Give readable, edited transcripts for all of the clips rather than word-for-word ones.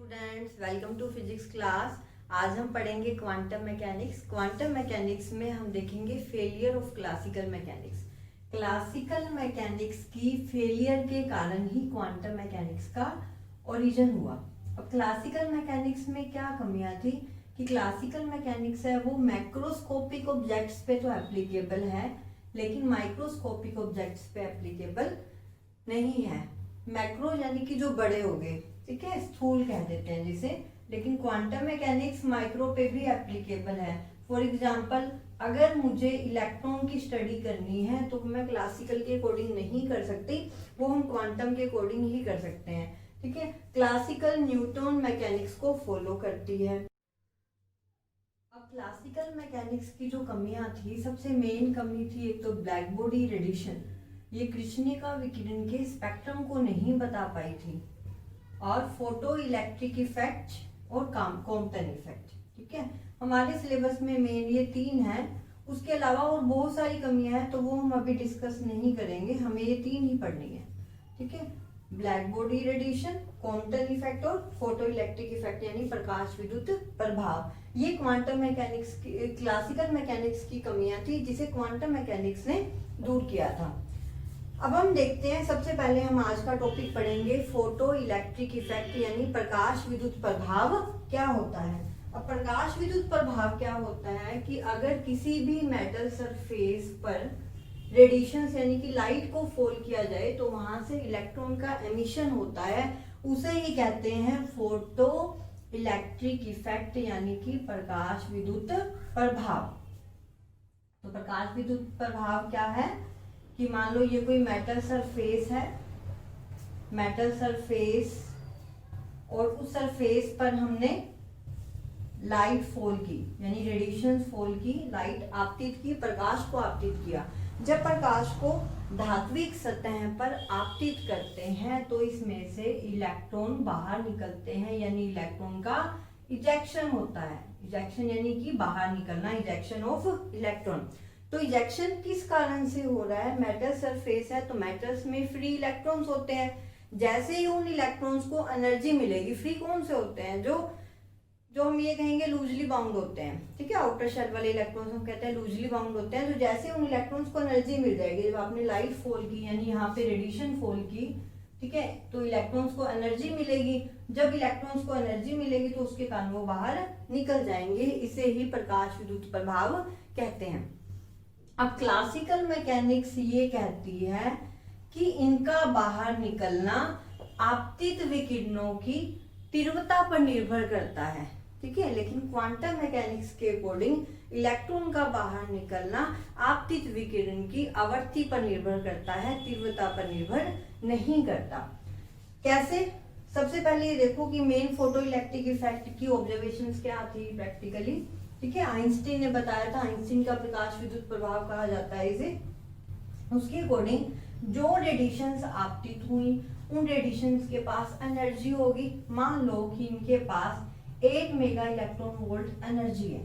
Students, welcome to physics class. आज हम पढ़ेंगे क्वांटम मैकेनिक्स। क्वांटम मैकेनिक्स में हम देखेंगे failure of classical mechanics. Classical mechanics की फेलियर के कारण ही क्वांटम मैकेनिक्स का ओरिजिन हुआ। अब क्लासिकल मैकेनिक्स में क्या कमियां थी कि क्लासिकल मैकेनिक्स है वो मैक्रोस्कोपिक ऑब्जेक्ट्स पे तो एप्लीकेबल है, लेकिन माइक्रोस्कोपिक ऑब्जेक्ट्स पे एप्लीकेबल नहीं है। मैक्रो यानी कि जो बड़े हो गए, ठीक है, स्थूल कह देते हैं जिसे, लेकिन क्वांटम मैकेनिक्स माइक्रो पे भी एप्लीकेबल है। फॉर एग्जांपल, अगर मुझे इलेक्ट्रॉन की स्टडी करनी है तो मैं क्लासिकल के अकॉर्डिंग नहीं कर सकती, वो हम क्वांटम के अकॉर्डिंग ही कर सकते हैं। ठीक है, क्लासिकल न्यूटन मैकेनिक्स को फॉलो करती है। अब क्लासिकल मैकेनिक्स की जो कमियां थी, सबसे मेन कमी थी एक तो ब्लैक बॉडी रेडिएशन। ये कृष्णिका विकिरण के स्पेक्ट्रम को नहीं बता पाई थी, और फोटो इलेक्ट्रिक इफेक्ट और कॉम्पटन इफेक्ट। ठीक है, हमारे सिलेबस में मेन ये तीन है। उसके अलावा और बहुत सारी कमियां हैं, तो वो हम अभी डिस्कस नहीं करेंगे, हमें ये तीन ही पढ़नी है। ठीक है, black body radiation, Compton effect और फोटो इलेक्ट्रिक इफेक्ट यानी प्रकाश विद्युत प्रभाव। ये क्वांटम मैकेनिक्स की, क्लासिकल मैकेनिक्स की कमियां थी जिसे क्वांटम मैकेनिक्स ने दूर किया था। अब हम देखते हैं, सबसे पहले हम आज का टॉपिक पढ़ेंगे फोटो इलेक्ट्रिक इफेक्ट यानी प्रकाश विद्युत प्रभाव क्या होता है। अब प्रकाश विद्युत प्रभाव क्या होता है कि अगर किसी भी मेटल सरफेस पर रेडिएशन यानी कि लाइट को फॉल किया जाए तो वहां से इलेक्ट्रॉन का एमिशन होता है, उसे ही कहते हैं फोटो इलेक्ट्रिक इफेक्ट यानी कि प्रकाश विद्युत प्रभाव। तो प्रकाश विद्युत प्रभाव क्या है कि मान लो ये कोई मेटल सरफेस है, मेटल सरफेस, और उस सरफेस पर हमने लाइट फॉल की यानी रेडिएशन फॉल की, लाइट आपतित की, प्रकाश को आपतित किया। जब प्रकाश को धात्विक सतह पर आपतित करते हैं तो इसमें से इलेक्ट्रॉन बाहर निकलते हैं, यानी इलेक्ट्रॉन का इजेक्शन होता है। इजेक्शन यानी कि बाहर निकलना, इजेक्शन ऑफ इलेक्ट्रॉन। तो इजेक्शन किस कारण से हो रहा है? मेटल सरफेस है तो मेटल्स में फ्री इलेक्ट्रॉन्स होते हैं। जैसे ही उन इलेक्ट्रॉन्स को एनर्जी मिलेगी, फ्री कौन से होते हैं? जो हम ये कहेंगे लूजली बाउंड होते हैं। ठीक है, आउटर शेल वाले इलेक्ट्रॉन्स हम कहते हैं लूजली बाउंड होते हैं। तो जैसे उन इलेक्ट्रॉन्स को एनर्जी मिल जाएगी, जब आपने लाइट फॉल की यानी यहाँ पे रेडिएशन फॉल की, ठीक है, तो इलेक्ट्रॉन्स को एनर्जी मिलेगी। जब इलेक्ट्रॉन्स को एनर्जी मिलेगी तो उसके कारण वो बाहर निकल जाएंगे। इसे ही प्रकाश विद्युत प्रभाव कहते हैं। अब क्लासिकल मैकेनिक्स ये कहती है कि इनका बाहर निकलना आपतित विकिरणों की तीव्रता पर निर्भर करता है। ठीक है, लेकिन क्वांटम मैकेनिक्स के अकॉर्डिंग इलेक्ट्रॉन का बाहर निकलना आपतित विकिरण की आवृत्ति पर निर्भर करता है, तीव्रता पर निर्भर नहीं करता। कैसे? सबसे पहले ये देखो कि मेन फोटो इलेक्ट्रिक इफेक्ट की ऑब्जर्वेशंस क्या थी प्रैक्टिकली। ठीक है, आइंस्टीन ने बताया था, आइंस्टीन का प्रकाश विद्युत प्रभाव कहा जाता है इसे। उसके अकॉर्डिंग जो रेडिएशंस आपतित हुई उन रेडिएशंस के पास एनर्जी होगी। मान लो कि इनके पास 8 मेगा इलेक्ट्रॉन वोल्ट एनर्जी है।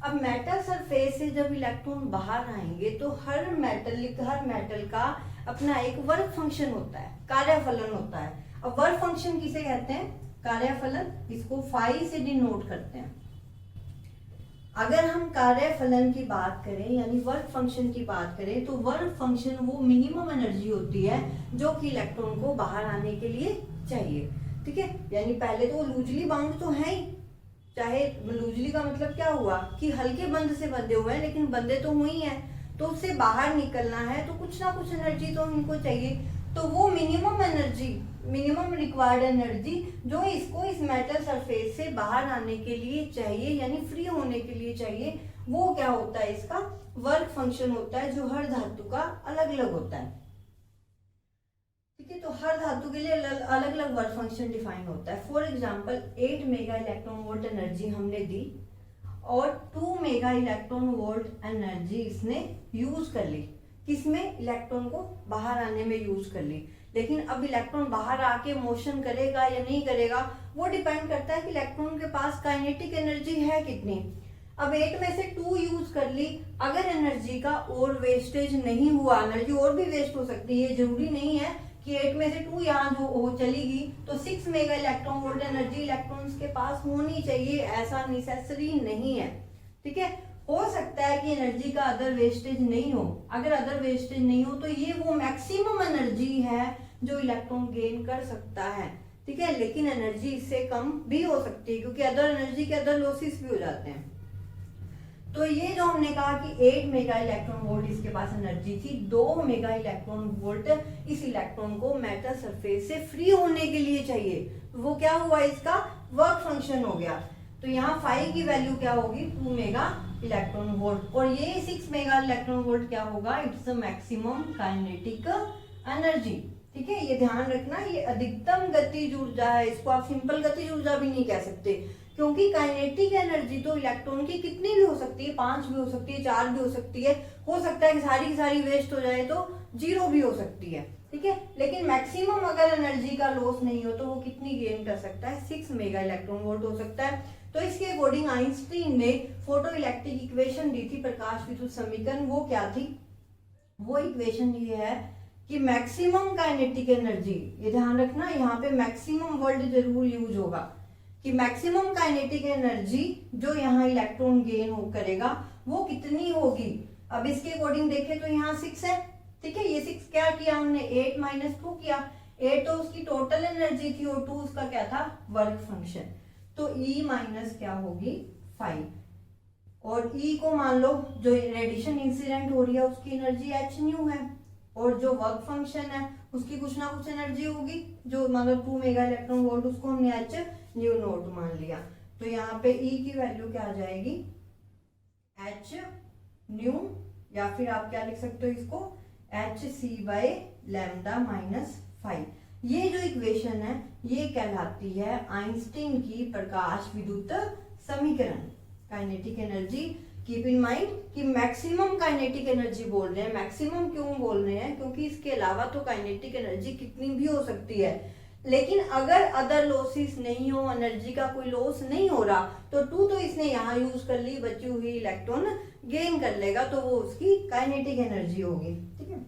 अब मेटल सरफेस से जब इलेक्ट्रॉन बाहर आएंगे तो हर मेटल का अपना एक वर्क फंक्शन होता है, कार्यफलन होता है। अब वर्क फंक्शन किसे कहते हैं? कार्यफलन। इसको फाई से डिनोट करते हैं। अगर हम कार्यफलन की बात करें यानी वर्क फंक्शन की बात करें तो वर्क फंक्शन वो मिनिमम एनर्जी होती है जो कि इलेक्ट्रॉन को बाहर आने के लिए चाहिए। ठीक है, यानी पहले तो लूजली बाउंड तो है ही, चाहे लूजली का मतलब क्या हुआ कि हल्के बंध से बंधे हुए हैं, लेकिन बंधे तो हुई हैं, तो उससे बाहर निकलना है तो कुछ ना कुछ एनर्जी तो इनको चाहिए। तो वो minimum energy, minimum required energy जो इसको इस मेटल सरफेस से बाहर आने के लिए चाहिए यानी फ्री होने के लिए चाहिए, वो क्या होता है? इसका वर्क फंक्शन होता है, जो हर धातु का अलग अलग होता है। ठीक है, तो हर धातु के लिए अलग अलग वर्क फंक्शन डिफाइन होता है। For example 8 mega electron volt energy हमने दी और 2 मेगा इलेक्ट्रॉन वोल्ट एनर्जी इसने यूज कर ली। किसमें? इलेक्ट्रॉन को बाहर आने में यूज कर ली। लेकिन अब इलेक्ट्रॉन बाहर आके मोशन करेगा या नहीं करेगा वो डिपेंड करता है कि इलेक्ट्रॉन के पास काइनेटिक एनर्जी है कितनी। अब 8 में से 2 यूज कर ली, अगर एनर्जी का और वेस्टेज नहीं हुआ, एनर्जी और भी वेस्ट हो सकती है, ये जरूरी नहीं है कि 8 में से 2 यहाँ जो वो चली गई तो 6 mega electron volt energy electrons के पास होनी चाहिए, ऐसा नेसेसरी नहीं है। ठीक है, हो सकता है कि एनर्जी का अदर वेस्टेज नहीं हो। अगर अदर वेस्टेज नहीं हो तो ये वो मैक्सिमम एनर्जी है जो इलेक्ट्रॉन गेन कर सकता है। ठीक है, लेकिन एनर्जी इससे कम भी हो सकती है क्योंकि अदर एनर्जी के अदर लॉसेस भी हो जाते हैं। तो ये जो हमने कहा कि 8 मेगा इलेक्ट्रॉन वोल्ट इसके पास एनर्जी थी, 2 मेगा इलेक्ट्रॉन वोल्ट इस इलेक्ट्रॉन को मेटल सरफेस से फ्री होने के लिए चाहिए। तो वो क्या हुआ, इसका वर्क फंक्शन हो गया। तो यहाँ फाई की वैल्यू क्या होगी, 2 मेगा इलेक्ट्रॉन वोल्ट, और ये 6 मेगा इलेक्ट्रॉन वोल्ट क्या होगा, it's the maximum kinetic energy. ठीक है, ये ध्यान रखना, ये अधिकतम गतिज ऊर्जा है, इसको आप सिंपल गतिज ऊर्जा भी नहीं कह सकते क्योंकि काइनेटिक एनर्जी तो इलेक्ट्रॉन की कितनी भी हो सकती है, 5 भी हो सकती है, 4 भी हो सकती है, हो सकता है कि सारी की सारी वेस्ट हो जाए तो 0 भी हो सकती है। ठीक है, लेकिन मैक्सिमम अगर एनर्जी का लॉस नहीं हो तो वो कितनी गेन कर सकता है, 6 मेगा इलेक्ट्रॉन वोल्ट हो सकता है। तो इसके अकॉर्डिंग आइंस्टीन ने फोटो इलेक्ट्रिक इक्वेशन दी थी, प्रकाश विद्युत समीकरण, वो क्या थी, वो इक्वेशन ये है कि मैक्सिमम काइनेटिक एनर्जी, ये ध्यान रखना यहाँ पे मैक्सिमम वर्ड जरूर यूज होगा, कि मैक्सिमम काइनेटिक एनर्जी जो यहाँ इलेक्ट्रॉन गेन हो करेगा वो कितनी होगी। अब इसके अकॉर्डिंग देखें तो यहाँ 6 है। ठीक है, ये 6 क्या किया हमने, 8 माइनस 2 किया। 8 तो उसकी टोटल एनर्जी थी और 2 उसका क्या था, वर्क फंक्शन। तो E माइनस क्या होगी, 5, और E को मान लो जो रेडिएशन इंसिडेंट हो रही है उसकी एनर्जी h न्यू है, और जो वर्क फंक्शन है उसकी कुछ ना कुछ एनर्जी होगी, जो मतलब 2 मेगा इलेक्ट्रॉन वोल्ट उसको हमने h न्यू नोट मान लिया। तो यहाँ पे E की वैल्यू क्या आ जाएगी, h न्यू, या फिर आप क्या लिख सकते हो इसको, hc बाय लैम्डा माइनस 5। ये जो इक्वेशन है ये कहलाती है आइंस्टीन की प्रकाश विद्युत समीकरण। Kinetic energy, keep in mind कि मैक्सिमम काइनेटिक एनर्जी बोल रहे हैं। मैक्सिमम क्यों बोल रहे हैं, क्योंकि इसके अलावा तो काइनेटिक एनर्जी कितनी भी हो सकती है, लेकिन अगर अदर लॉसेस नहीं हो, एनर्जी का कोई लॉस नहीं हो रहा, तो 2 तो इसने यहाँ यूज कर ली, बची हुई इलेक्ट्रॉन गेन कर लेगा, तो वो उसकी काइनेटिक एनर्जी होगी। ठीक है,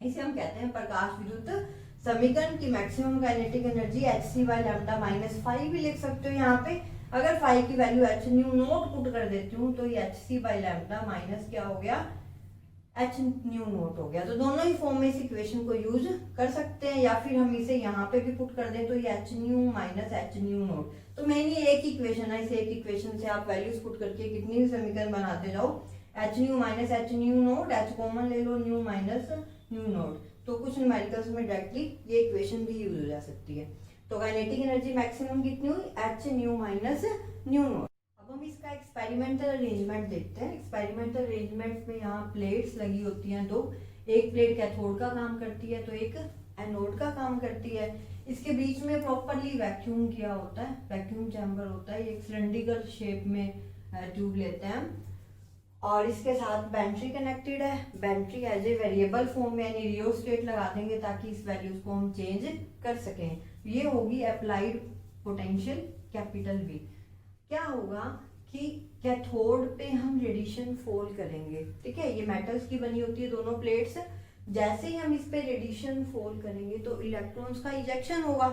इसे हम कहते हैं प्रकाश विद्युत समीकरण की maximum kinetic energy hc by lambda minus 5 भी लिख सकते हो। यहाँ पे अगर 5 की value h nu note put कर देती हूँ तो ये hc बाय लैम्डा माइनस क्या हो गया, h न्यू नोट हो गया। तो दोनों ही फॉर्म में इस इक्वेशन को यूज कर सकते हैं, या फिर हम इसे यहाँ पे भी पुट कर दें तो ये h new minus h nu note. तो मेनली एक इक्वेशन है, इस एक इक्वेशन से आप वैल्यूज पुट करके कितनी भी समीकरण बनाते जाओ, h new minus h nu note, h common ले लो, न्यू माइनस न्यू नोट, तो कुछ न्यूमेरिकल्स में डायरेक्टली ये इक्वेशन भी यूज हो जा सकती है। तो काइनेटिक एनर्जी मैक्सिमम कितनी हुई, h new minus new note. अब हम इसका एक्सपेरिमेंटल अरेंजमेंट देखते हैं। एक्सपेरिमेंटल अरेंजमेंट में यहाँ प्लेट्स लगी होती हैं, तो एक प्लेट कैथोड का काम करती है तो एक एनोड का काम करती है। इसके बीच में प्रॉपरली वैक्यूम किया होता है, वैक्यूम चैम्बर होता है, एक सिलेंड्रिकल शेप में ट्यूब लेते हैं, और इसके साथ बैटरी कनेक्टेड है। Battery as a variable form में यानी रियोस्टेट लगा देंगे ताकि इस वैल्यूज को हम चेंज कर सकें। ये होगी अप्लाइड पोटेंशियल कैपिटल V। क्या होगा कि कैथोड पे हम रेडिएशन फॉल करेंगे। ठीक है, ये मेटल्स की बनी होती है दोनों प्लेट्स, जैसे ही हम इस पे रेडिएशन फॉल करेंगे तो इलेक्ट्रॉन्स का इजेक्शन होगा।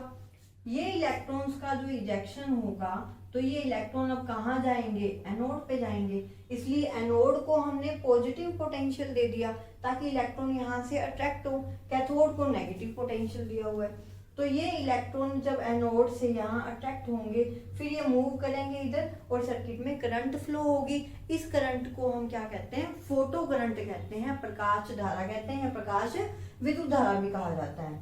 ये इलेक्ट्रॉन्स का जो इजेक्शन होगा तो ये इलेक्ट्रॉन अब कहाँ जाएंगे, एनोड पे जाएंगे, इसलिए एनोड को हमने पॉजिटिव पोटेंशियल दे दिया ताकि इलेक्ट्रॉन यहाँ से अट्रैक्ट हो। कैथोड को नेगेटिव पोटेंशियल दिया हुआ है, तो ये इलेक्ट्रॉन जब एनोड से यहाँ अट्रैक्ट होंगे फिर ये मूव करेंगे इधर और सर्किट में करंट फ्लो होगी। इस करंट को हम क्या कहते हैं, फोटो करंट कहते हैं, प्रकाश धारा कहते हैं, प्रकाश विद्युत धारा भी कहा जाता है।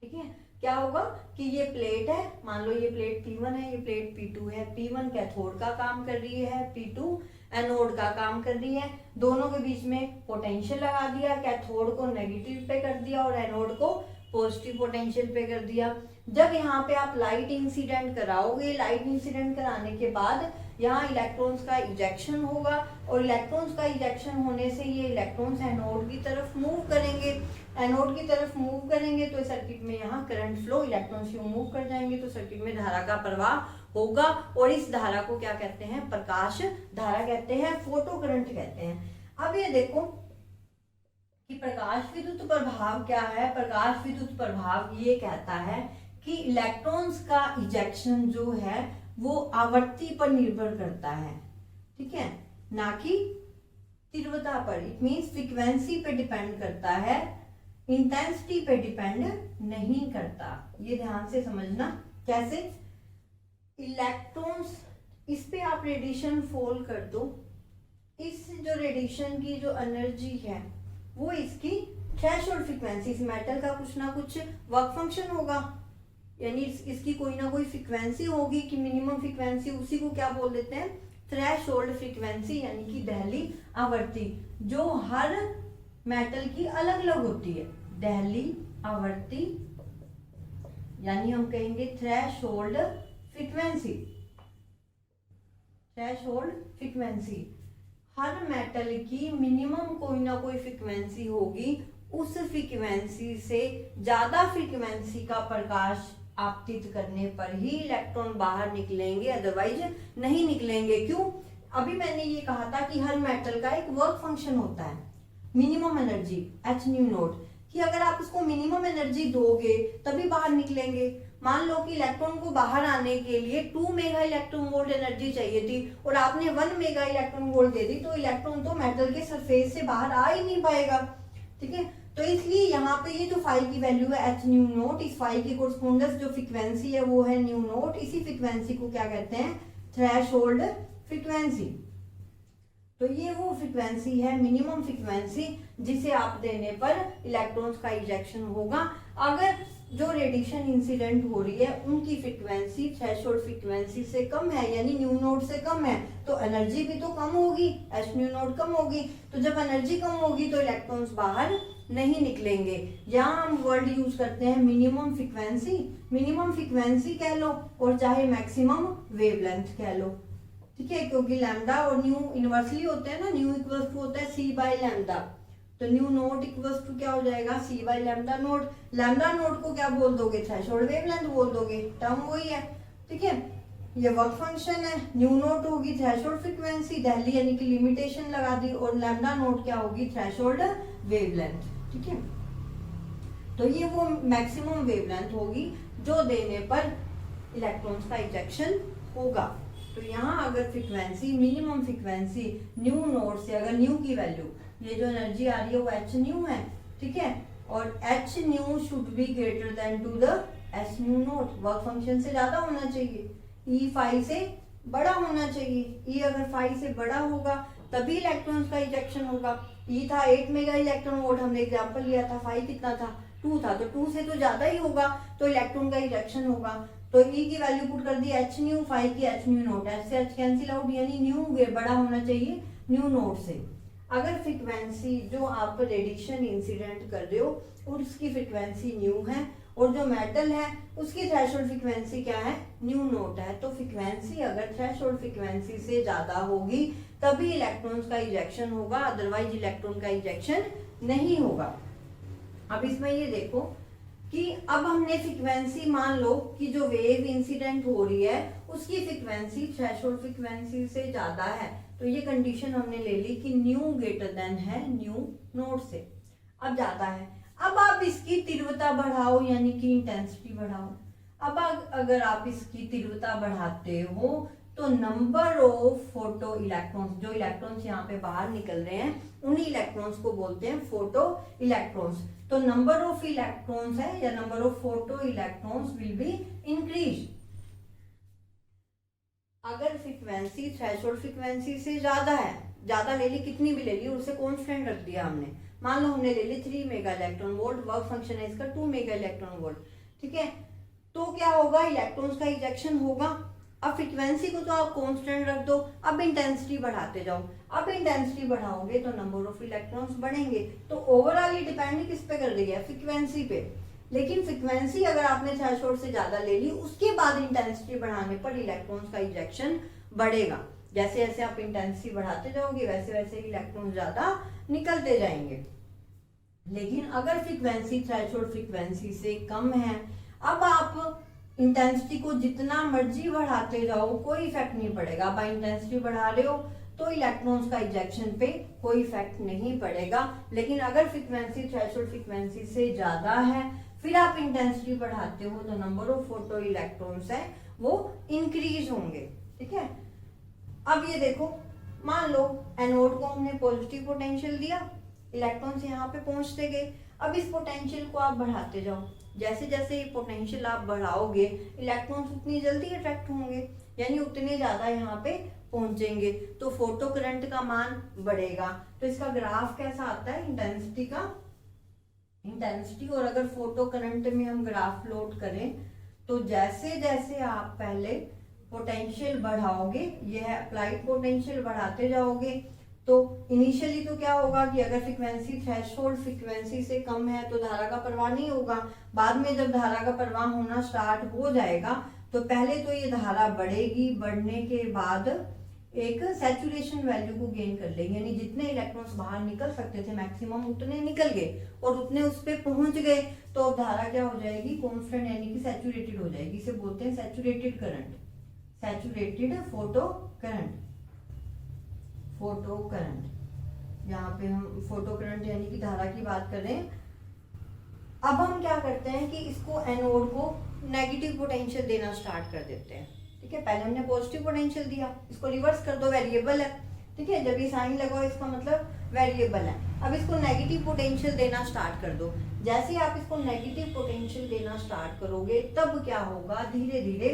ठीक है, क्या होगा कि ये प्लेट है, मान लो ये प्लेट P1 है, ये प्लेट P2 है। P1 कैथोड का काम कर रही है, P2 एनोड का काम कर रही है। दोनों के बीच में पोटेंशियल लगा दिया, कैथोड को नेगेटिव पे कर दिया और एनोड को पॉजिटिव पोटेंशियल पे कर दिया। जब यहाँ पे आप लाइट इंसिडेंट कराओगे, लाइट इंसिडेंट कराने के बाद यहाँ इलेक्ट्रॉन्स का इजेक्शन होगा, और इलेक्ट्रॉन्स का इजेक्शन होने से ये इलेक्ट्रॉन्स एनोड की तरफ मूव करेंगे। एनोड की तरफ मूव करेंगे तो सर्किट में यहाँ करंट फ्लो, इलेक्ट्रॉन्स क्यों मूव कर जाएंगे तो सर्किट में धारा का प्रवाह होगा, और इस धारा को क्या कहते हैं, प्रकाश धारा कहते हैं, फोटो करंट कहते हैं। अब ये देखो प्रकाश विद्युत प्रभाव क्या है? प्रकाश विद्युत प्रभाव ये कहता है कि इलेक्ट्रॉन्स का इजेक्शन जो है वो आवर्ती पर निर्भर करता है, ठीक है, ना कि तीव्रता पर। इट मीन्स फ्रीक्वेंसी पे डिपेंड करता है, इंटेंसिटी पे डिपेंड नहीं करता। ये ध्यान से समझना। कैसे? इलेक्ट्रॉन्स, इस पे आप रेडिएशन फॉल कर दो, इस जो रेडिएशन की जो एनर्जी है वो इसकी थ्रेशोल्ड फ्रीक्वेंसी, इस मेटल का कुछ ना कुछ वर्क फंक्शन होगा, यानी इसकी कोई ना कोई फ्रीक्वेंसी होगी कि मिनिमम फ्रीक्वेंसी, उसी को क्या बोल देते हैं? थ्रेशोल्ड फ्रीक्वेंसी, यानी कि दहली आवृत्ति, जो हर मेटल की अलग अलग होती है। दहली आवृत्ति यानी हम कहेंगे थ्रेशोल्ड फ्रीक्वेंसी। थ्रेशोल्ड फ्रीक्वेंसी, हर मेटल की मिनिमम कोई ना कोई फ्रीक्वेंसी होगी, उस फ्रीक्वेंसी से ज्यादा फ्रीक्वेंसी का प्रकाश आपतित करने पर ही इलेक्ट्रॉन बाहर निकलेंगे, अदरवाइज नहीं निकलेंगे। क्यों? अभी मैंने ये कहा था कि हर मेटल का एक वर्क फंक्शन होता है, minimum energy h new not, कि अगर आप इसको मिनिमम एनर्जी दोगे तभी बाहर निकलेंगे। मान लो कि इलेक्ट्रॉन को बाहर आने के लिए 2 मेगा इलेक्ट्रॉन वोल्ट एनर्जी चाहिए थी और आपने 1 मेगा इलेक्ट्रॉन वोल्ट दे दी, तो इलेक्ट्रॉन तो मेटल के सरफेस से बाहर आ ही नहीं पाएगा, ठीक है। तो इसलिए यहाँ पे ये जो फाई की वैल्यू है h न्यू नॉट, इस फाई की कोरस्पोंडेंस जो फ्रीक्वेंसी है वो है न्यू नॉट। इसी फ्रीक्वेंसी को क्या कहते हैं? Threshold frequency. तो ये वो फ्रीक्वेंसी है, मिनिमम फ्रीक्वेंसी, जिसे आप देने पर इलेक्ट्रॉन्स का इजेक्शन होगा। अगर जो रेडिएशन इंसिडेंट हो रही है उनकी फ्रीक्वेंसी थ्रेशोल्ड फ्रीक्वेंसी से कम है, यानी न्यू नॉट से कम है, तो एनर्जी भी तो कम होगी, h न्यू नॉट कम होगी। तो जब एनर्जी कम होगी तो इलेक्ट्रॉन्स बाहर नहीं निकलेंगे। यहाँ हम वर्ड यूज करते हैं मिनिमम फ्रीक्वेंसी। मिनिमम फ्रीक्वेंसी कह लो और चाहे मैक्सिमम वेवलेंथ कह लो, ठीक है, क्योंकि लैम्डा और न्यू इनवर्सली होते हैं ना, न्यू इक्वल्स टू होता है सी बाय लैम्डा, तो न्यू नोट इक्वल्स टू क्या हो जाएगा? C by lambda naught. Lambda naught को क्या बोल दोगे? थ्रेशोल्ड वेवलेंथ बोल दोगे, टर्म वही है, ठीक है। ये वर्क फंक्शन है, न्यू नोट होगी थ्रेशोल्ड फ्रीक्वेंसी, दहली यानी कि लिमिटेशन लगा दी, और लैम्डा नोट क्या होगी? थ्रेशोल्ड वेवलेंथ, ठीक है। तो ये वो मैक्सिमम वेवलेंथ होगी जो देने पर इलेक्ट्रॉन्स का इजेक्शन होगा। तो यहाँ अगर frequency, minimum frequency new note से, अगर न्यू की वैल्यू, ये जो एनर्जी आ रही है वो h न्यू है, ठीक है, और h nu should be greater than to the h nu naught, work function से ज्यादा होना चाहिए, E फाई से बड़ा होना चाहिए। E अगर फाई से बड़ा होगा तभी इलेक्ट्रॉन्स का इजेक्शन होगा। E था 8 मेगा इलेक्ट्रॉन वोल्ट, हमने एग्जांपल लिया था, फाई कितना था? 2 था, तो 2 से तो ज्यादा ही होगा, तो इलेक्ट्रॉन का इजेक्शन होगा। तो E की वैल्यू पुट कर दी h न्यू, फाई की h न्यू नोट, h से h कैंसिल आउट, यानी न्यू बड़ा होना चाहिए न्यू नोट से। अगर फ्रीक्वेंसी जो आप रेडिएशन इंसिडेंट कर रहे हो और उसकी फ्रीक्वेंसी न्यू है और जो मेटल है उसकी थ्रेशोल्ड फ्रीक्वेंसी क्या है? न्यू नोट है, तो फ्रीक्वेंसी अगर थ्रेशोल्ड फ्रीक्वेंसी से ज्यादा होगी तभी इलेक्ट्रॉन्स का इजेक्शन होगा, अदरवाइज इलेक्ट्रॉन का इजेक्शन नहीं होगा। अब इसमें ये देखो कि अब हमने फ्रीक्वेंसी, मान लो कि जो वेव इंसिडेंट हो रही है उसकी फ्रीक्वेंसी थ्रेशोल्ड फ्रीक्वेंसी से ज्यादा है, तो ये कंडीशन हमने ले ली कि न्यू ग्रेटर देन है न्यू नोट से। अब ज्यादा है, अब आप इसकी तीव्रता बढ़ाओ, यानी कि इंटेंसिटी बढ़ाओ। अब अगर आप इसकी तीव्रता बढ़ाते हो तो नंबर ऑफ फोटो इलेक्ट्रॉन्स, जो इलेक्ट्रॉन्स यहाँ पे बाहर निकल रहे हैं उन्हीं इलेक्ट्रॉन्स को बोलते हैं फोटो इलेक्ट्रॉन्स। तो नंबर ऑफ इलेक्ट्रॉन्स है या number of photo electrons will be increase. अगर फ्रीक्वेंसी थ्रेशोल्ड फ्रीक्वेंसी से ज्यादा है, ज्यादा ले ली, कितनी भी ले ली, उसे कांस्टेंट रख दिया हमने, मान लो हमने ले ली 3 mega electron volt, work function है इसका 2 मेगा इलेक्ट्रॉन वोल्ट, ठीक है, तो क्या होगा? इलेक्ट्रॉन्स का इजेक्शन होगा। अब फ्रीक्वेंसी को तो आप कांस्टेंट रख दो, अब इंटेंसिटी बढ़ाते जाओ, अब इंटेंसिटी बढ़ाओगे तो नंबर ऑफ इलेक्ट्रॉन्स बढ़ेंगे। तो ओवरऑल ये डिपेंड किस पे कर रही है? फ्रीक्वेंसी पे। लेकिन फ्रीक्वेंसी अगर आपने थ्रेशोल्ड से ज्यादा ले ली, उसके बाद इंटेंसिटी बढ़ाने पर इलेक्ट्रॉन्स का इजेक्शन बढ़ेगा। जैसे जैसे आप इंटेंसिटी बढ़ाते जाओगे वैसे वैसे इलेक्ट्रॉन ज्यादा निकलते जाएंगे। लेकिन अगर फ्रीक्वेंसी थ्रेशोल्ड फ्रीक्वेंसी से कम है, अब आप इंटेंसिटी को जितना मर्जी बढ़ाते जाओ कोई इफेक्ट नहीं पड़ेगा। अब इंटेंसिटी बढ़ा रहे हो तो इलेक्ट्रॉन्स का इजेक्शन पे कोई इफेक्ट नहीं पड़ेगा। लेकिन अगर फ्रीक्वेंसी थ्रेशोल्ड फ्रीक्वेंसी से ज्यादा है, फिर आप इंटेंसिटी बढ़ाते हो, तो नंबर ऑफ फोटो इलेक्ट्रॉन्स है वो इंक्रीज होंगे। ठीक है, अब ये देखो, मान लो एनोड को हमने पॉजिटिव पोटेंशियल दिया, इलेक्ट्रॉन्स यहाँ पे पहुंचते गए। अब इस पोटेंशियल को आप बढ़ाते जाओ, जैसे जैसे ये पोटेंशियल आप बढ़ाओगे इलेक्ट्रॉन्स उतनी जल्दी अट्रैक्ट होंगे, यानी उतने ज्यादा यहाँ पे पहुंचेंगे, तो फोटो करंट का मान बढ़ेगा। तो इसका ग्राफ कैसा आता है, इंटेंसिटी का, इंटेंसिटी, और अगर फोटो करंट में हम ग्राफ प्लॉट करें तो जैसे जैसे आप पहले पोटेंशियल बढ़ाओगे, यह है अप्लाइड पोटेंशियल, बढ़ाते जाओगे, तो इनिशियली तो क्या होगा कि अगर फ्रीक्वेंसी थ्रेशोल्ड फ्रीक्वेंसी से कम है तो धारा का प्रवाह नहीं होगा। बाद में जब धारा का प्रवाह होना स्टार्ट हो जाएगा तो पहले तो ये धारा बढ़ेगी, बढ़ने के बाद एक सैचुरेशन वैल्यू को गेन कर लेगी, यानी जितने इलेक्ट्रॉन्स बाहर निकल सकते थे मैक्सिमम उतने निकल गए और उतने उस पे पहुंच गए, तो अब धारा क्या हो जाएगी, कांस्टेंट, यानी कि सैचुरेटेड हो जाएगी। इसे बोलते हैं saturated current, saturated photo current, photo current. यहाँ पे हम फोटो करंट यानी कि धारा की बात कर रहे हैं। अब हम क्या करते हैं कि इसको एनोड को नेगेटिव पोटेंशियल देना स्टार्ट कर देते हैं। ठीक है, पहले हमने पॉजिटिव पोटेंशियल दिया, इसको रिवर्स कर दो, वेरिएबल है। ठीक है, जब ये साइन लगाओ इसका मतलब वेरिएबल है। अब इसको नेगेटिव पोटेंशियल देना स्टार्ट कर दो। जैसे आप इसको नेगेटिव पोटेंशियल देना स्टार्ट करोगे तब क्या होगा, धीरे धीरे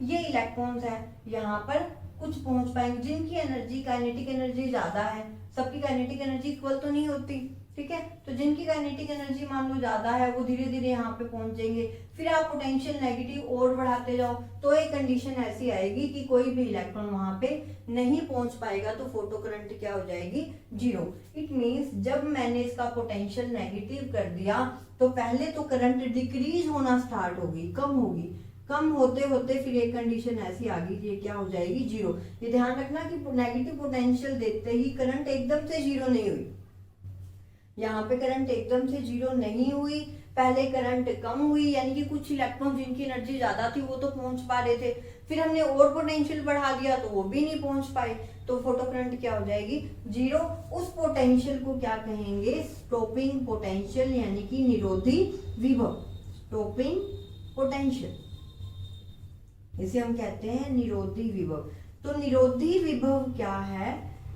ये इलेक्ट्रॉन्स है यहाँ पर कुछ पहुंच पाएंगे जिनकी एनर्जी, काइनेटिक एनर्जी ज्यादा है। सबकी काइनेटिक एनर्जी इक्वल तो नहीं होती। ठीक है, तो जिनकी काइनेटिक एनर्जी मान लो ज्यादा है वो धीरे धीरे यहाँ पे पहुंचेंगे। फिर आप पोटेंशियल नेगेटिव और बढ़ाते जाओ तो एक कंडीशन ऐसी आएगी कि कोई भी इलेक्ट्रॉन वहां पे नहीं पहुंच पाएगा, तो फोटो करंट क्या हो जाएगी, जीरो। इट मीन्स जब मैंने इसका पोटेंशियल नेगेटिव कर दिया तो पहले तो करंट डिक्रीज होना स्टार्ट होगी, कम होगी, कम होते होते फिर एक कंडीशन ऐसी आ गई कि ये क्या हो जाएगी, जीरो। ये ध्यान रखना कि नेगेटिव पोटेंशियल देते ही करंट एकदम से जीरो नहीं हुई। यहाँ पे करंट एकदम से जीरो नहीं हुई, पहले करंट कम हुई, यानी कि कुछ इलेक्ट्रॉन जिनकी एनर्जी ज्यादा थी वो तो पहुंच पा रहे थे, फिर हमने और पोटेंशियल बढ़ा दिया तो वो भी नहीं पहुंच पाए, तो फोटो करंट क्या हो जाएगी, जीरो। उस पोटेंशियल को क्या कहेंगे, स्टॉपिंग पोटेंशियल, यानी कि निरोधी विभव, स्टॉपिंग पोटेंशियल, इसे हम कहते हैं निरोधी विभव। तो निरोधी विभव क्या है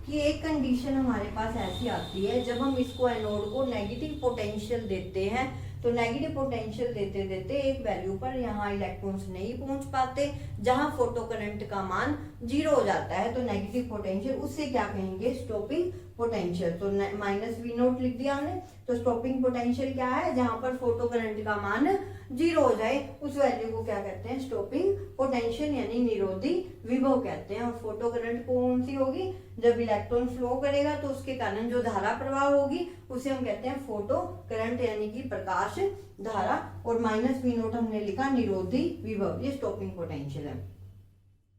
कि एक कंडीशन हमारे पास ऐसी आती है जब हम इसको एनोड को नेगेटिव पोटेंशियल देते हैं, तो नेगेटिव पोटेंशियल देते देते एक वैल्यू पर यहाँ इलेक्ट्रॉन्स नहीं पहुंच पाते जहां फोटो करंट का मान जीरो हो जाता है, तो नेगेटिव पोटेंशियल, उससे क्या कहेंगे, स्टॉपिंग पोटेंशियल। तो माइनस वी नोट लिख दिया हमने, तो स्टॉपिंग पोटेंशियल क्या है, जहां पर फोटो करंट का मान जीरो हो जाए उस वैल्यू को क्या कहते हैं, स्टॉपिंग पोटेंशियल, यानी निरोधी विभव कहते हैं। और फोटो करंट कौन सी होगी, जब इलेक्ट्रॉन फ्लो करेगा तो उसके कारण जो धारा प्रवाह होगी उसे हम कहते हैं फोटो करंट, यानी कि प्रकाश धारा। और माइनस वी नोट हमने लिखा निरोधी विभव, ये स्टॉपिंग पोटेंशियल है।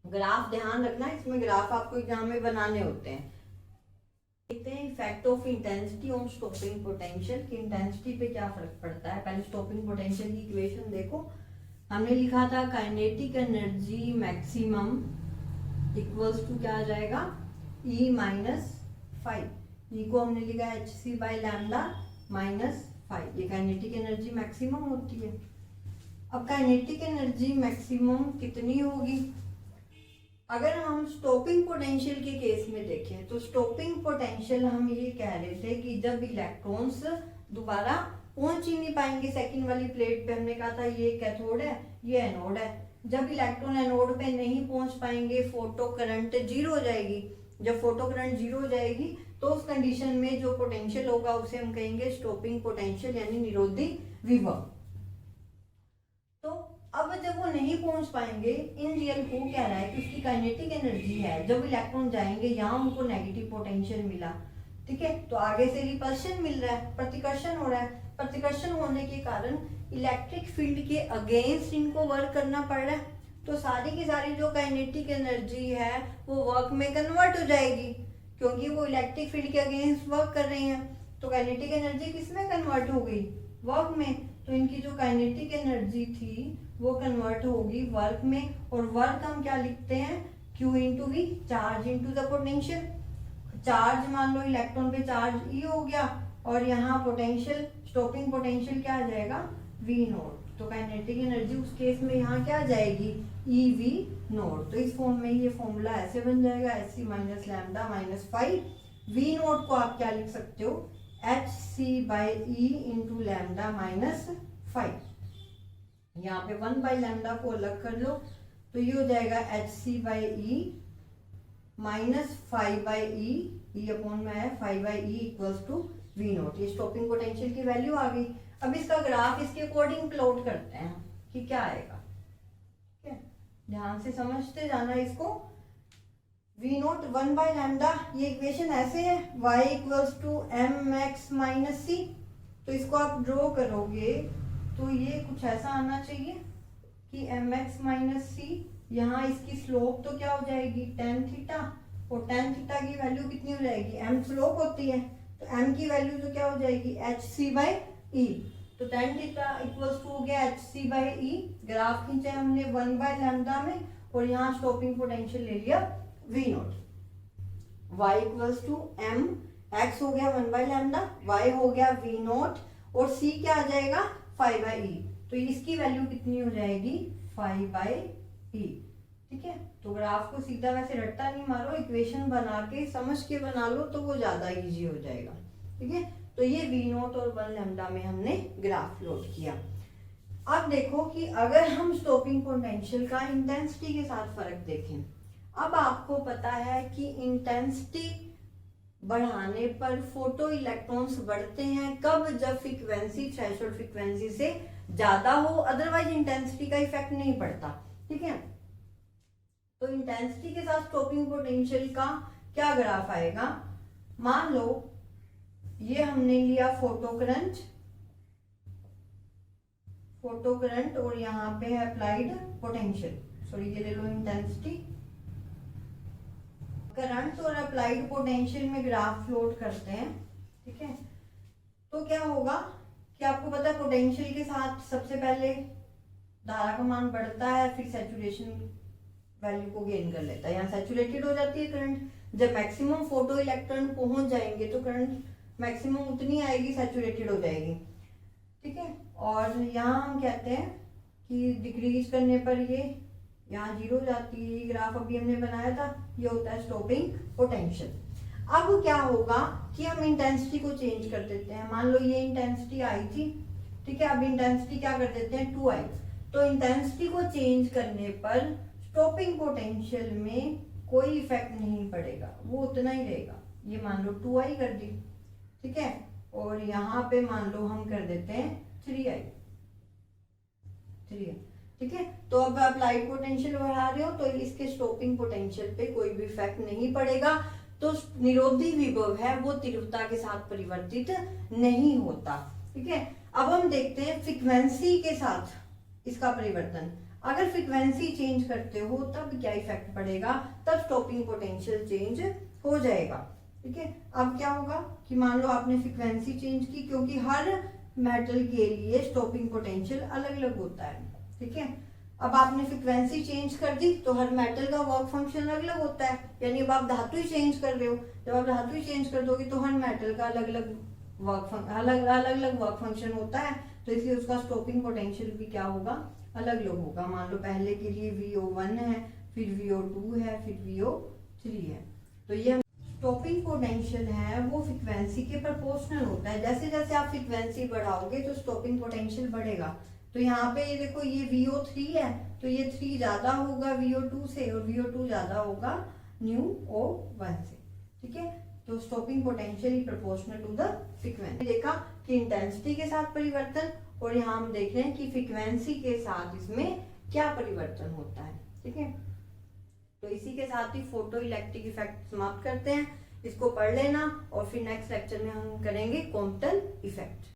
ग्राफ ध्यान रखना, इसमें ग्राफ आपको एग्जाम में बनाने होते हैं। देखते हैं effect of intensity on stopping potential, कि इंटेंसिटी पे क्या फर्क पड़ता है। पहले स्टॉपिंग पोटेंशियल की इक्वेशन देखो, हमने लिखा था kinetic energy maximum equals to क्या आ जाएगा, E माइनस 5, ई को हमने लिखा hc बाई लैम्डा माइनस 5, ये काइनेटिक एनर्जी मैक्सिमम होती है। अब काइनेटिक एनर्जी मैक्सिमम कितनी होगी, अगर हम स्टॉपिंग पोटेंशियल के केस में देखें तो स्टॉपिंग पोटेंशियल हम ये कह रहे थे कि जब इलेक्ट्रॉन्स दोबारा पहुंच ही नहीं पाएंगे सेकंड वाली प्लेट पे, हमने कहा था ये कैथोड है ये एनोड है, जब इलेक्ट्रॉन एनोड पे नहीं पहुंच पाएंगे फोटो करंट जीरो हो जाएगी। जब फोटो करंट जीरो हो जाएगी तो उस कंडीशन में जो पोटेंशियल होगा उसे हम कहेंगे स्टॉपिंग पोटेंशियल, यानी निरोधी विभव। तो अब जब वो नहीं पहुंच पाएंगे, इन रियल को कह रहा है कि उसकी काइनेटिक एनर्जी है, जब इलेक्ट्रॉन जाएंगे यहाँ उनको नेगेटिव पोटेंशियल मिला, ठीक है, तो आगे से रिपल्शन मिल रहा है, प्रतिकर्षण हो रहा है, प्रतिकर्षण होने के कारण इलेक्ट्रिक फील्ड के अगेंस्ट इनको वर्क करना पड़ रहा है, तो सारी की सारी जो काइनेटिक एनर्जी है वो वर्क में कन्वर्ट हो जाएगी, क्योंकि वो इलेक्ट्रिक फील्ड के अगेंस्ट वर्क कर रही हैं। तो काइनेटिक एनर्जी किस में कन्वर्ट हो गई, वर्क में, तो इनकी जो काइनेटिक एनर्जी थी वो कन्वर्ट होगी वर्क में, और वर्क हम क्या लिखते हैं, Q into V, charge into the potential. Charge मान लो इलेक्ट्रॉन पे चार्ज ई हो गया, और यहाँ पोटेंशियल, स्टॉपिंग पोटेंशियल क्या आ जाएगा, वी नॉट। तो काइनेटिक एनर्जी उस केस में यहाँ क्या आ जाएगी, ई वी नॉट। तो इस फॉर्म में ये फॉर्मूला ऐसे बन जाएगा, h c minus lambda minus 5। V naught को आप क्या लिख सकते हो, h c by e into lambda minus 5। यहाँ पे 1 बाई लैम्डा को अलग कर लो, तो ये हो जाएगा h c by e minus 5 by e upon में है 5 by e equals to V naught. ये स्टॉपिंग पोटेंशियल की वैल्यू आ गई। अब इसका ग्राफ इसके अकॉर्डिंग प्लॉट करते हैं कि क्या आएगा। ठीक है, ध्यान से समझते जाना इसको। वी नॉट 1 बाई लैम्डा, ये इक्वेशन ऐसे है, y equals to m x minus c. तो इसको आप ड्रॉ करोगे तो ये कुछ ऐसा आना चाहिए कि एम एक्स माइनस सी, यहाँ इसकी स्लोप तो क्या हो जाएगी tan थीटा, और tan थीटा की वैल्यू कितनी हो जाएगी, m स्लोप होती है, तो m की वैल्यू तो क्या हो जाएगी एच सी बाई ई। तो tan थीटा इक्वल्स टू हो गया h c by e. Graph खींचे हमने 1 बाई लैम्डा में, और यहाँ स्टॉपिंग पोटेंशियल ले लिया V naught. y equals to m, x हो गया 1 बाई लैम्डा, y हो गया वी नॉट, और c क्या आ जाएगा 5 बाई ई। तो इसकी वैल्यू कितनी हो जाएगी 5 बाई ई। ठीक है, तो ग्राफ को सीधा वैसे रट्टा नहीं मारो, इक्वेशन बना के समझ के बना लो तो वो ज्यादा इजी हो जाएगा। ठीक है, तो ये वी नॉट और 1 लैम्डा में हमने ग्राफ प्लॉट किया। अब देखो कि अगर हम स्टॉपिंग पोटेंशियल का इंटेंसिटी के साथ फर्क देखें। अब आपको पता है कि इंटेंसिटी बढ़ाने पर फोटो इलेक्ट्रॉन्स बढ़ते हैं कब, जब फ्रीक्वेंसी थ्रेशोल्ड फ्रीक्वेंसी से ज्यादा हो, अदरवाइज इंटेंसिटी का इफेक्ट नहीं पड़ता। ठीक है, तो इंटेंसिटी के साथ स्टॉपिंग पोटेंशियल का क्या ग्राफ आएगा। मान लो ये हमने लिया फोटो करंट और यहाँ पे है अप्लाइड पोटेंशियल, सॉरी ये ले लो इंटेंसिटी। करंट और अप्लाइड पोटेंशियल में ग्राफ प्लॉट करते हैं। ठीक है, तो क्या होगा कि आपको पता है पोटेंशियल के साथ सबसे पहले धारा का मान बढ़ता है, फिर सैचुरेशन वैल्यू को गेन कर लेता है। यहाँ सैचुरेटेड हो जाती है करंट, जब मैक्सिमम फोटो इलेक्ट्रॉन पहुंच जाएंगे तो करंट मैक्सिमम उतनी आएगी, सैचुरेटेड हो जाएगी। ठीक है, और यहाँ हम कहते हैं कि डिक्रीज करने पर ये यहाँ 0 हो जाती है। ये ग्राफ अभी हमने बनाया था, ये होता है स्टॉपिंग पोटेंशियल। अब क्या होगा कि हम इंटेंसिटी को चेंज कर देते हैं। मान लो ये इंटेंसिटी आई थी, ठीक है, अब इंटेंसिटी क्या कर देते हैं 2i। तो इंटेंसिटी को चेंज करने पर स्टॉपिंग पोटेंशियल में कोई इफेक्ट नहीं पड़ेगा, वो उतना ही रहेगा। ये मान लो 2i कर दी, ठीक है, और यहाँ पे मान लो हम कर देते हैं 3i। ठीक है, तो अब अप्लाइड पोटेंशियल बढ़ा रहे हो तो इसके स्टॉपिंग पोटेंशियल पे कोई भी इफेक्ट नहीं पड़ेगा। तो निरोधी विभव है वो तीव्रता के साथ परिवर्तित नहीं होता। ठीक है, अब हम देखते हैं फ्रीक्वेंसी के साथ इसका परिवर्तन। अगर फ्रीक्वेंसी चेंज करते हो तब क्या इफेक्ट पड़ेगा, तब स्टॉपिंग पोटेंशियल चेंज हो जाएगा। ठीक है, अब क्या होगा कि मान लो आपने फ्रीक्वेंसी चेंज की, क्योंकि हर मेटल के लिए स्टॉपिंग पोटेंशियल अलग अलग होता है। ठीक है, अब आपने फ्रीक्वेंसी चेंज कर दी तो हर मेटल का वर्क फंक्शन अलग अलग होता है। यानी अब आप धातु ही चेंज कर रहे हो, जब आप धातु ही चेंज कर दोगे तो हर मेटल का अलग अलग वर्क फंक्शन होता है, तो इसलिए उसका स्टॉपिंग पोटेंशियल भी क्या होगा, अलग अलग होगा। मान लो पहले के लिए VO1 है, फिर VO2 है, फिर VO3 है। तो ये स्टॉपिंग पोटेंशियल है वो फ्रीक्वेंसी के प्रोपोर्शनल होता है। जैसे जैसे आप फ्रीक्वेंसी बढ़ाओगे तो स्टॉपिंग पोटेंशियल बढ़ेगा। तो यहाँ पे ये देखो ये VO3 है, तो ये 3 ज्यादा होगा VO2 से, और VO2 ज्यादा होगा NuO1 से। ठीक है, तो stopping potential proportional to the frequency. देखा कि इंटेंसिटी के साथ परिवर्तन, और यहाँ हम देख रहे हैं कि फ्रीक्वेंसी के साथ इसमें क्या परिवर्तन होता है। ठीक है, तो इसी के साथ ही फोटो इलेक्ट्रिक इफेक्ट समाप्त करते हैं। इसको पढ़ लेना और फिर नेक्स्ट लेक्चर में हम करेंगे कॉम्पटन इफेक्ट।